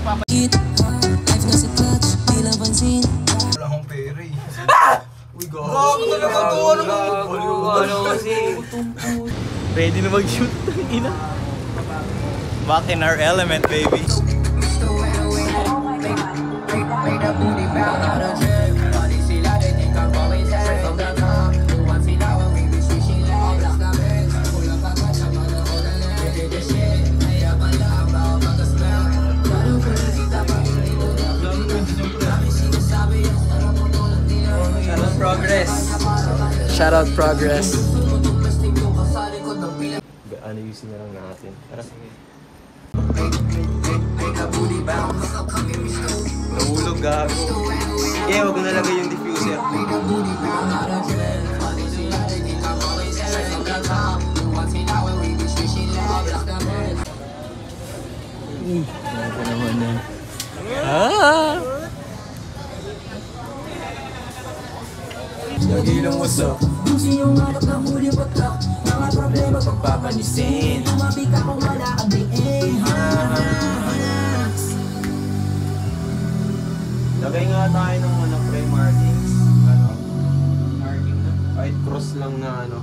magpapalit. Wala akong pera eh. Uy, gago talaga to. Ano kasi? Ready na mag-shoot. Ina. Back in our element, baby. Shoutout progress. Ano using na lang natin? Tara. Nahulog gago. Eh, wag mo nalagay yung diffuser. Ano naman yan? Nagilong mo sa Busi yung alak na huli patak. Mga problema pagpapanisin. Tumabika kung wala ang diin. Lagay nga tayo ng ano, pre-markings. Ano? Marking na? Kahit cross lang na ano.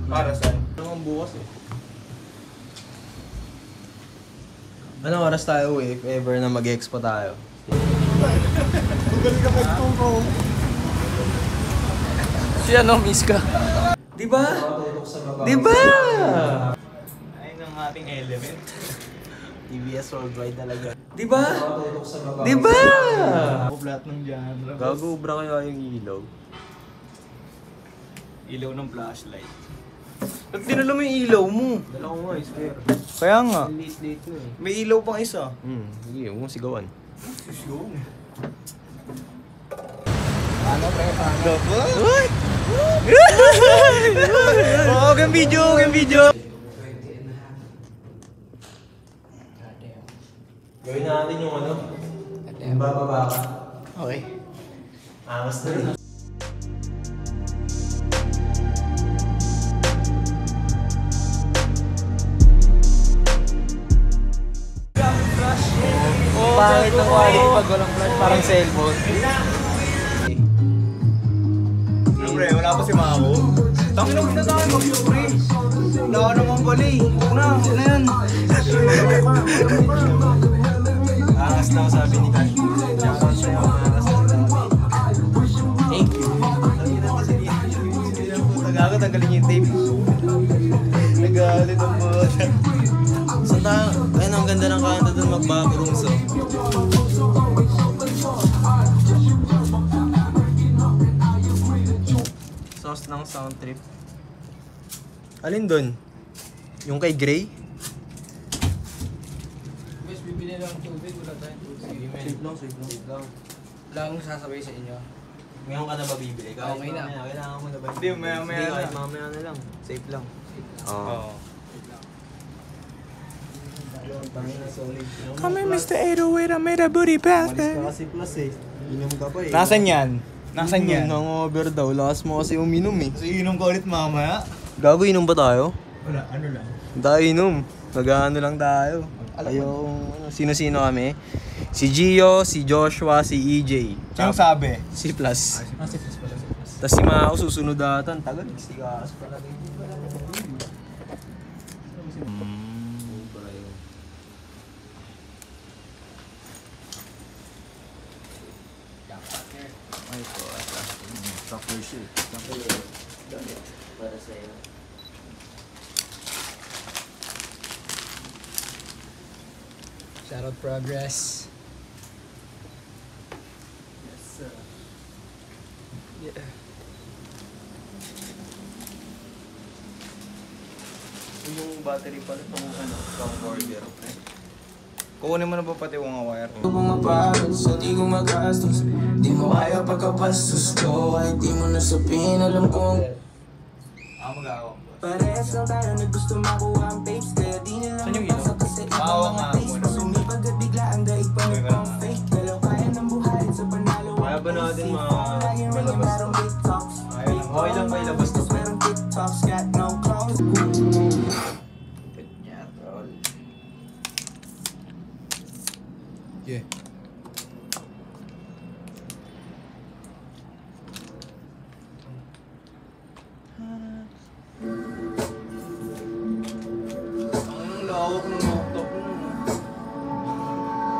Para saan? Ano ang bukas eh. Ano oras tayo eh, if ever na mag-expo tayo? Tugal ka pagtungko. Si ano, miss ka? Diba? Diba? Ayun ang ating element. TBS worldwide talaga. Diba? Diba? Lahat ng genre. Gagubra kaya yung ilaw. Ilaw ng flashlight. Pag tinalo mo yung ilaw mo. Dala ko nga, spare. Kaya nga. Late na eh. May ilaw pang isa. Sige, huwag mong sigawan. Sigaw eh. Ano, pre? What? Oh, game video, game video. Gawin natin yung ano. Yung bababa ka. Okay. Angas na rin. Pangit ng quality pag walang flash, parang cellphone. Ano pre, wala pa si Mako. Tangin na na tayo mag-shoot pre. Wala ka naman pala eh. Una yan. Angas daw sabi ni Kat. Shoutout sa'yo, angas daw sabi. Thank you. Nagago, tanggalin yung tape. Nagalit ang bota. Saan tayo? Ayun, ang ganda ng kanta doon mag-backrooms oh. Sauce ng sound trip. Alin doon? Yung kay Gray? Guys, bibili lang tubig. Wala tayong tubig. Save lang. Wala akong sasabay sa inyo. Ngayon ka na ba bibili? Kahit Okay na. mamaya, kailangan mo na ba? Hindi, maya-maya Hindi, kahit na. mamaya na lang. Safe lang. Oo. Come in, Mr. 808, I made a booty pass, Malis ka kasi plus eh. Inom ka pa eh. Nasaan yan? Nasaan yan? Hangover daw. Lakas mo kasi uminom eh. So, inom ka ulit mamaya? Gago, inom ba tayo? Wala, ano lang. Tayo inom. Nag-ano lang tayo. Ayaw, sino-sino kami? Si Gio, si Joshua, si EJ. Sino sabi? Si Plus. Si Plus pala, si Plus. Tapos si Mao susunod atan. Tagal, sigas pala. Para sa'yo. Shoutout progress. Yes, sir. Yeah. Yung battery pala itong ano, camcorder. Kukunin mo na ba pati yung wire? Mga pagod sa di ko magastos. Di mo kaya pagkapastos ko. Kahit di mo nasapin, alam kong Mag-aawak. parehas lang tayo na gusto makuha ang babes. Kaya di nila Saan yung ilaw? mapasa kasi ibang Maawa mga nga face. muna. Sumipag at bigla ang daig pa Okay, nagpang fake. Dalaw kaya ng buhay sa panalo. Kaya ba natin Laging ringing malabas merong big talks. Okay lang ba ilabas to? Merong TikToks, got no clothes. Okay. Ang lawak ng laptop mo.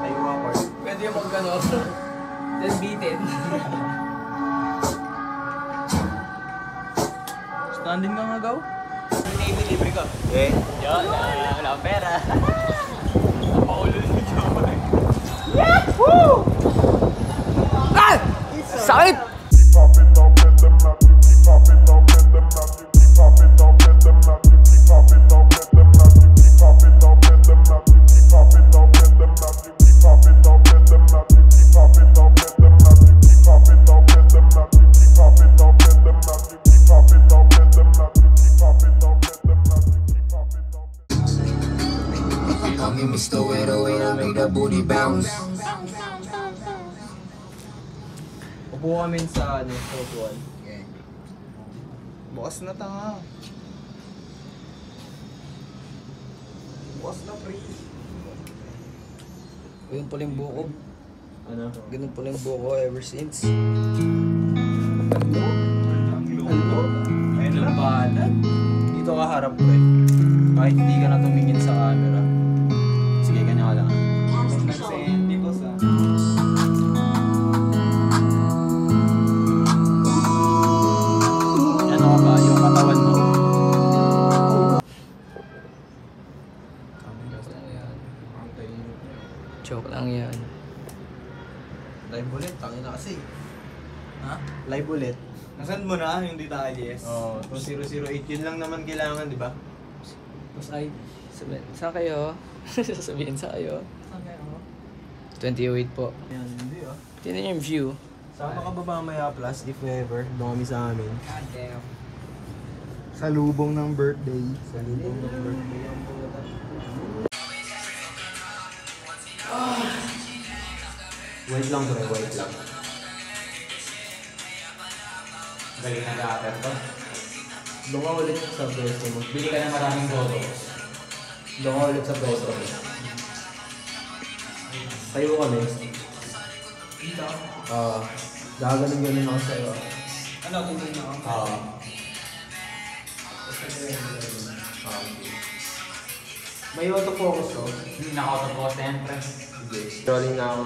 Tayo nga, Park. Pwede yung mag-ano. Then beaten. Standing ka nga, Gaw? Navy libre ka. Eh? Yun, wala akong pera. Paulo ni Joy. Sakit! Come give me slow it away to make that booty bounce. Upo kami sa sotuan. Bukas na tanga. Bukas na, pre. Ganun pala yung buko. Ano? Ganun pala yung buko ever since. Ang lugo. Ayun lang. Bahala. Dito ka harap, pre. Kahit hindi ka na tumingin sa camera. Sige, kanya ka lang. Nagsentikos ah. Ano ka ba? Yung katawan mo. Joke lang yan. Live ulit, tangin na kasi. Ha? Live ulit. Nasaan mo na yung detalles? Oo, 2008 yun lang naman kailangan, di ba? Tapos ay, saan kayo? Sasabihin sa kayo. Saan kayo? 28 po. Yan, hindi ah. Tingnan yung view. Sama ka ba mamaya plus if ever, doon kami sa amin. God damn. Sa lubong ng birthday. Sa lubong ng birthday ang puta. Wait lang bro, wait lang. Galing na later to. Doon ka ulit sa pwesto mo. Bili ka ng maraming boto. Doon ka ulit sa pwesto mo. Tayo kami. Gaganon-ganon ako sa'yo. Ano, tingnan na ako? May autofocus ko. Nakautopo, siyempre. Sige. Rolling na ako.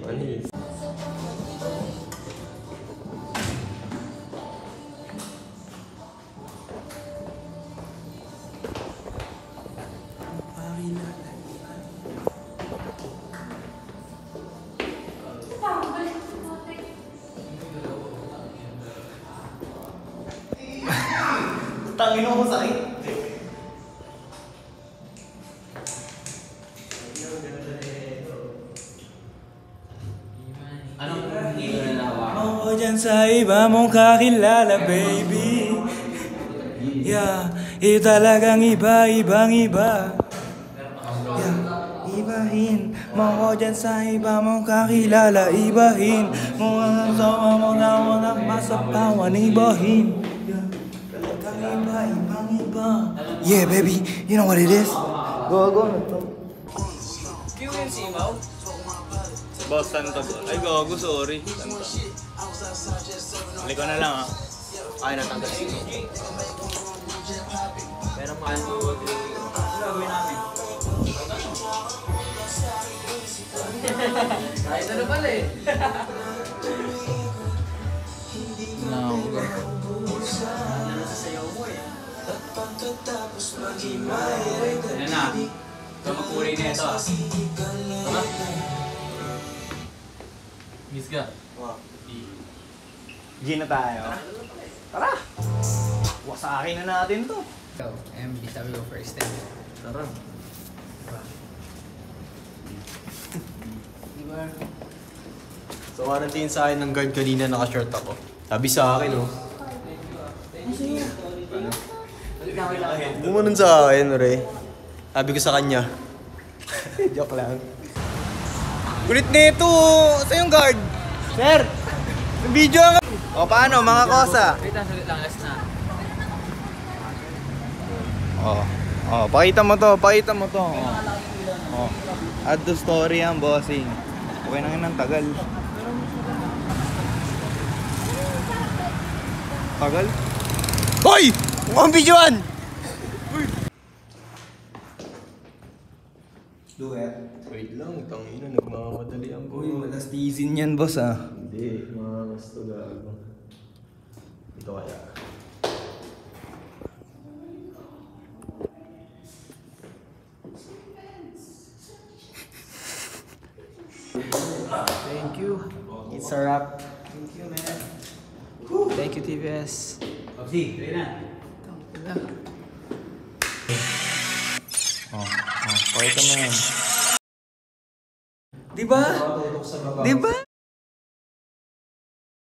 Manis. Tangin mo sakit. Anong hilo na nawa? Ako dyan sa iba mong kakilala, baby. Yeah, talagang iba, ibang iba. Yeah, ibahin mo ko dyan sa iba mong kakilala. Ibahin mo ang sama mo na mo na masapawan. Ibahin. Yeah, talagang iba, ibang iba. Yeah, baby, you know what it is? Go. QNC, Mau? Boss, Santo. Ay, gago, sorry. Santo. Balik ko na lang ah. Ay, natanggal. Pero mahal mo. Gagawin namin. Kahit ano pala eh. Ano na? Ito magkulay na ito ah. Miss ka? G na tayo. Tara! Wasakin na natin to. Go, MB, sabi ko first time. Tara. Diba? So, quarantine sa akin ng guard kanina, naka-short ako. Sabi sa akin, oh. Gumanon sa akin, re. Sabi ko sa kanya. Joke lang. Kulit nito! Sa yung guard! Sir! Video nga! O paano mga kosa? Wait lang, salit lang. Last na. Pakita mo to, pakita mo to. Add to story ang bossing. Okay na ng tagal. Tagal? Hoy! Mukhang videoan! Duet. Wait lang, tangina, nagmamadali ang Uy, malastizin yan boss ah. Hindi, mga gusto gago. Ito kaya. Thank you. It's a wrap. Thank you, man. Thank you, TVS. Popsi, ready na. Pakita mo yan. Diba? Tutok sa baba. Diba?